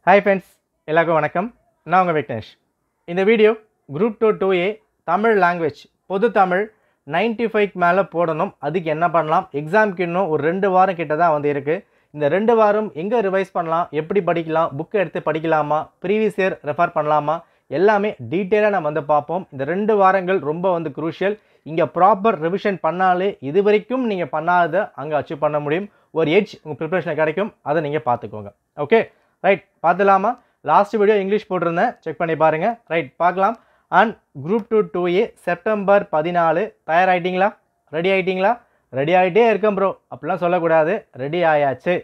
Hi friends, எல்லாருக்கும் வணக்கம். நான் உங்க விக்னேஷ். இந்த video group 2 2A Tamil language பொது தமிழ் 95க்கு மேல போடணும். அதுக்கு என்ன பண்ணலாம்? எக்ஸாம்க்கு இன்னும் ஒரு 2 வாரம் கிட்ட தான் வந்து இருக்கு. இந்த 2 வாரம் எங்க ரிவைஸ் பண்ணலாம்? எப்படி படிக்கலாம்? புக் எடுத்து படிக்கலாமா? ப்ரீவியஸ் இயர் ரெஃபர் பண்ணலாமா? எல்லாமே டீடைலா நம்ம வந்து பார்ப்போம். இந்த 2 வாரங்கள் ரொம்ப வந்து குரூஷியல். இங்க ப்ராப்பர் ரிவிஷன் பண்ணாலே இதுவரைக்கும் நீங்க பண்ணாத அங்க அச்சீவ் பண்ண முடியும். ஒரு எட்ஜ் உங்க ப்ரிப்பரேஷன்ல கிடைக்கும். அதை நீங்க பார்த்துக்கோங்க. ஓகே? ரைட், பார்த்துலாமா? லாஸ்ட் வீடியோ இங்கிலீஷ் போட்டிருந்தேன், செக் பண்ணி பாருங்க. ரைட், பார்க்கலாம். அண்ட் குரூப் 2 2A செப்டம்பர் 14 தயாராகிட்டீங்களா? ரெடி ஆகிட்டீங்களா? ரெடி ஆகிட்டே இருக்கேன் ப்ரோ அப்படிலாம் சொல்லக்கூடாது. ரெடி ஆயாச்சு.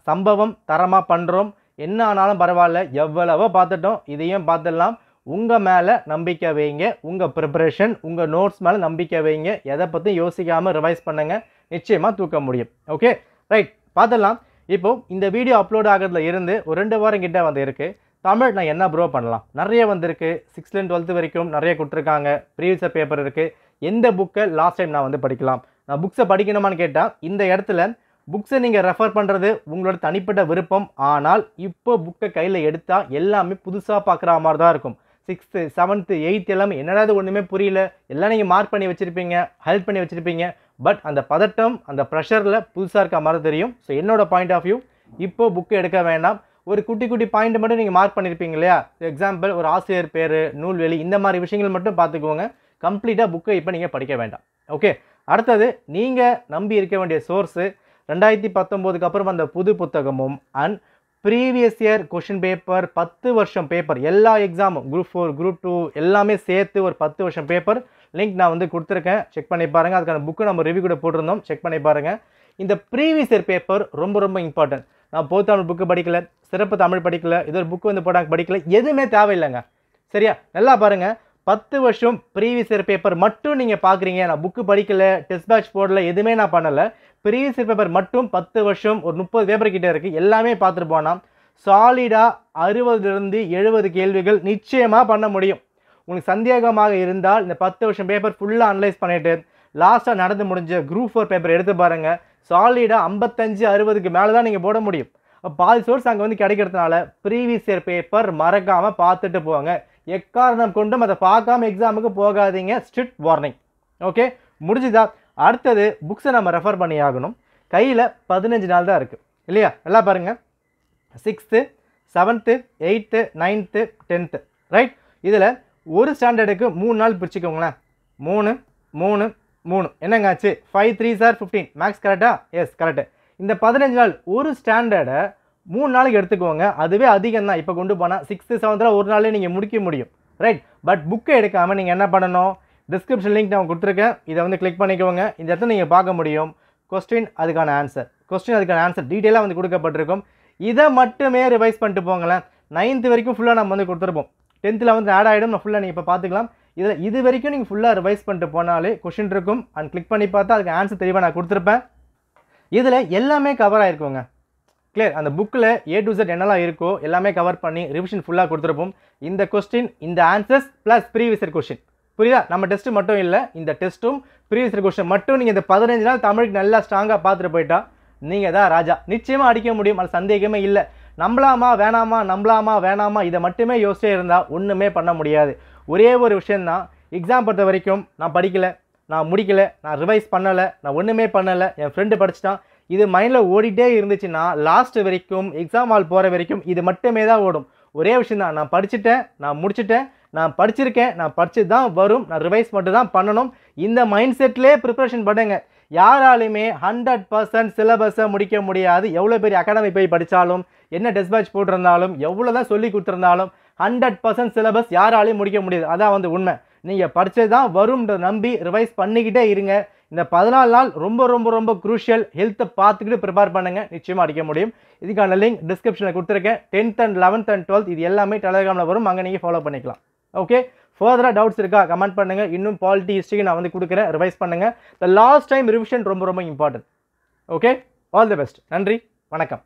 சம்பவம் தரமாக பண்ணுறோம். என்ன ஆனாலும் பரவாயில்ல, எவ்வளவோ பார்த்துட்டோம், இதையும் பார்த்துடலாம். உங்கள் மேலே நம்பிக்கை வைங்க. உங்கள் ப்ரிப்பரேஷன், உங்கள் நோட்ஸ் மேலே நம்பிக்கை வைங்க. எதை பற்றி யோசிக்காமல் ரிவைஸ் பண்ணுங்கள். நிச்சயமாக தூக்க முடியும். ஓகே ரைட், பார்த்துடலாம். இப்போது இந்த வீடியோ அப்லோட் ஆகிறதுல இருந்து ஒரு 2 வாரம் கிட்ட வந்து இருக்குது. தமிழ் நான் என்ன ப்ரோ பண்ணலாம்? நிறைய வந்திருக்கு. 6th 12th வரைக்கும் நிறைய கொடுத்துருக்காங்க. ப்ரீவியஸ் பேப்பர் இருக்குது. எந்த புக்கை லாஸ்ட் டைம் நான் வந்து படிக்கலாம்? நான் புக்ஸை படிக்கணுமான்னு கேட்டால் இந்த இடத்துல புக்ஸை நீங்கள் ரெஃபர் பண்ணுறது உங்களோட தனிப்பட்ட விருப்பம். ஆனால் இப்போ புக்கை கையில் எடுத்தால் எல்லாமே புதுசாக பார்க்குற மாதிரி தான் இருக்கும். 6th 7th 8th எல்லாமே என்னடாது ஒன்றுமே புரியல. எல்லாம் நீங்கள் மார்க் பண்ணி வச்சுருப்பீங்க, ஹெல்ப் பண்ணி வச்சுருப்பீங்க. பட் அந்த பதட்டம், அந்த ப்ரெஷரில் புதுசாக இருக்க மாதிரி தெரியும். ஸோ என்னோட பாயிண்ட் ஆஃப் வியூ, இப்போ புக்கு எடுக்க வேண்டாம். ஒரு குட்டி குட்டி பாயிண்ட் மட்டும் நீங்கள் மார்க் பண்ணியிருப்பீங்க இல்லையா? எக்ஸாம்பிள் ஒரு ஆசிரியர் பேர், நூல்வெளி, இந்த மாதிரி விஷயங்கள் மட்டும் பார்த்துக்கோங்க. கம்ப்ளீட்டாக புக்கை இப்போ நீங்கள் படிக்க வேண்டாம். ஓகே, அடுத்தது நீங்கள் நம்பி இருக்க வேண்டிய சோர்ஸு 2019க்கு அப்புறம் அந்த புது புத்தகமும் and previous year question paper 10 வருஷம் பேப்பர் எல்லா எக்ஸாமும் குரூப் 4 குரூப் 2 எல்லாமே சேர்த்து ஒரு 10 வருஷம் பேப்பர் லிங்க் நான் வந்து கொடுத்துருக்கேன். செக் பண்ணி பாருங்கள். அதுக்கான புக்கு நம்ம ரிவ்யூ கூட போட்டிருந்தோம், செக் பண்ணி பாருங்கள். இந்த ப்ரீவியஸ் இயர் பேப்பர் ரொம்ப ரொம்ப இம்பார்ட்டன்ட். நான் பொது தமிழ் புக்கு படிக்கல, சிறப்பு தமிழ் படிக்கல, ஏதோ ஒரு புக்கு வந்து போட்டாங்க படிக்கல, எதுவுமே தேவையில்லைங்க. சரியா? நல்லா பாருங்கள். 10 வருஷம் ப்ரீவியஸ் இயர் பேப்பர் மட்டும் நீங்கள் பார்க்குறீங்க. நான் புக்கு படிக்கல, டெஸ்ட் பேட்ச் போடல, எதுவுமே நான் பண்ணலை. ப்ரீவியஸ் இயர் பேப்பர் மட்டும் 10 வருஷம் ஒரு 30 பேப்பர் கிட்டே இருக்குது. எல்லாமே பார்த்துட்டு போனால் சாலிடாக 60லிருந்து 70 கேள்விகள் நிச்சயமாக பண்ண முடியும். உங்களுக்கு சந்தேகமாக இருந்தால் இந்த 10 வருஷம் பேப்பர் ஃபுல்லாக அனலைஸ் பண்ணிவிட்டு லாஸ்ட்டாக நடந்து முடிஞ்ச குரூப் 4 பேப்பர் எடுத்து பாருங்கள். சாலிடாக 55 60க்கு மேலே தான் நீங்கள் போட முடியும். பாதி சோர்ஸ் அங்கே வந்து கிடைக்கிறதுனால ப்ரீவியஸ் இயர் பேப்பர் மறக்காமல் பார்த்துட்டு போவாங்க. எக்காரணம் கொண்டும் அதை பார்க்காம எக்ஸாமுக்கு போகாதீங்க. Strict warning. ஓகே, முடிஞ்சுதா? அடுத்தது புக்ஸை நம்ம ரெஃபர் பண்ணி ஆகணும். கையில் 15 நாள் தான் இருக்குது இல்லையா? நல்லா பாருங்கள். 6th 7th 8th 9th 10th right. இதில் ஒரு ஸ்டாண்டர்டுக்கு 3 நாள் பிரிச்சுக்கோங்களேன். 3 3 3 என்னங்க ஆச்சு? 5 3s are 15. மேக்ஸ் கரெக்டா? S correct. இந்த 15 நாள் ஒரு ஸ்டாண்டர்டை 3 நாளைக்கு எடுத்துக்கோங்க. அதுவே அதிகம் தான். இப்போ கொண்டு போனால் 6th 7th ஒரு நாளே நீங்கள் முடிக்க முடியும். ரைட். பட் புக்கை எடுக்காமல் நீங்கள் என்ன பண்ணணும்? டிஸ்கிரிப்ஷன் லிங்க் நான் கொடுத்துருக்கேன், இதை வந்து கிளிக் பண்ணிக்கோங்க. இந்த இடத்துல நீங்கள் பார்க்க முடியும் கொஸ்டின், அதுக்கான ஆன்சர், கொஸ்டின் அதுக்கான ஆன்சர் டீட்டெயிலாக வந்து கொடுக்கப்பட்டிருக்கும். இதை மட்டுமே ரிவைஸ் பண்ணிட்டு போங்களேன். 9th வரைக்கும் ஃபுல்லாக நம்ம வந்து கொடுத்துருப்போம். 10th வந்து ஆட் ஆகிடும். நான் ஃபுல்லாக நீங்கள் இப்போ பார்த்துக்கலாம். இதில் இது வரைக்கும் நீங்கள் ஃபுல்லாக ரிவைஸ் பண்ணிட்டு போனாலே கொஸ்டின் இருக்கும். அண்ட் கிளிக் பண்ணி பார்த்தா அதுக்கு ஆன்சர் தெளிவாக நான் கொடுத்துருப்பேன். இதில் எல்லாமே கவர் ஆகிருக்குங்க. கிளியர். அந்த புக்கில் A to Z என்னெல்லாம் இருக்கோ எல்லாமே கவர் பண்ணி ரிவிஷன் ஃபுல்லாக கொடுத்துருப்போம். இந்த கொஸ்டின், இந்த answers plus previous year question. புரியுதா? நம்ம டெஸ்ட்டு மட்டும் இல்லை, இந்த டெஸ்ட்டும் ப்ரீவியஸ் இயர் கொஸ்டின் மட்டும் நீங்கள் இந்த 15 நாள் தமிழுக்கு நல்லா ஸ்ட்ராங்காக பார்த்துட்டு போயிட்டா நீங்கள் தான் ராஜா. நிச்சயமாக அடிக்க முடியும், அது சந்தேகமே இல்லை. நம்பலாமா வேணாமா, நம்பலாமா வேணாமா, இதை மட்டுமே யோசிச்சே இருந்தால் ஒன்றுமே பண்ண முடியாது. ஒரே ஒரு விஷயந்தான், எக்ஸாம் பொறுத்த வரைக்கும் நான் படிக்கலை, நான் முடிக்கலை, நான் ரிவைஸ் பண்ணலை, நான் ஒன்றுமே பண்ணலை, என் ஃப்ரெண்டு படிச்சிட்டான், இது மைண்டில் ஓடிட்டே இருந்துச்சுன்னா லாஸ்ட் வரைக்கும் எக்ஸாம் ஹால் போகிற வரைக்கும் இது மட்டுமே தான் ஓடும். ஒரே விஷயந்தான், நான் படிச்சுட்டேன், நான் முடிச்சுட்டேன், நான் படிச்சிருக்கேன், நான் படிச்சு தான் வரும், நான் ரிவைஸ் மட்டும் தான் பண்ணணும். இந்த மைண்ட் செட்லேயே ப்ரிப்பரேஷன் பண்ணுங்க. யாராலையுமே 100% சிலபஸை முடிக்க முடியாது. எவ்வளோ பெரிய அகாடமி போய் படித்தாலும், என்ன டெஸ்ட் பேட்ச் போட்டிருந்தாலும், எவ்வளோ தான் சொல்லி கொடுத்துருந்தாலும் 100% சிலபஸ் யாராலையும் முடிக்க முடியாது. அதான் வந்து உண்மை. நீங்கள் படித்தது தான் வரும்ன்ற நம்பி ரிவைஸ் பண்ணிக்கிட்டே இருங்க. இந்த 14 நாள் ரொம்ப ரொம்ப ரொம்ப குரூஷியல். ஹெல்த்தை பார்த்துக்கிட்டு ப்ரிப்பேர் பண்ணுங்கள், நிச்சயமாக அடிக்க முடியும். இதுக்கான லிங்க் டிஸ்கிரிப்ஷனில் கொடுத்துருக்கேன். 10th and 11th and 12th இது எல்லாமே டெலிகிராமில் வரும், அங்கே நீங்கள் ஃபாலோ பண்ணிக்கலாம். ஓகே, ஃபர்தராக டவுட்ஸ் இருக்கா கமெண்ட் பண்ணுங்கள். இன்னும் பாலிட்டி ஹிஸ்ட்ரிக்கு நான் வந்து கொடுக்குறேன், ரிவைஸ் பண்ணுங்கள். த லாஸ்ட் டைம் ரிவிஷன் ரொம்ப ரொம்ப important. Okay, all the best. நன்றி, வணக்கம்.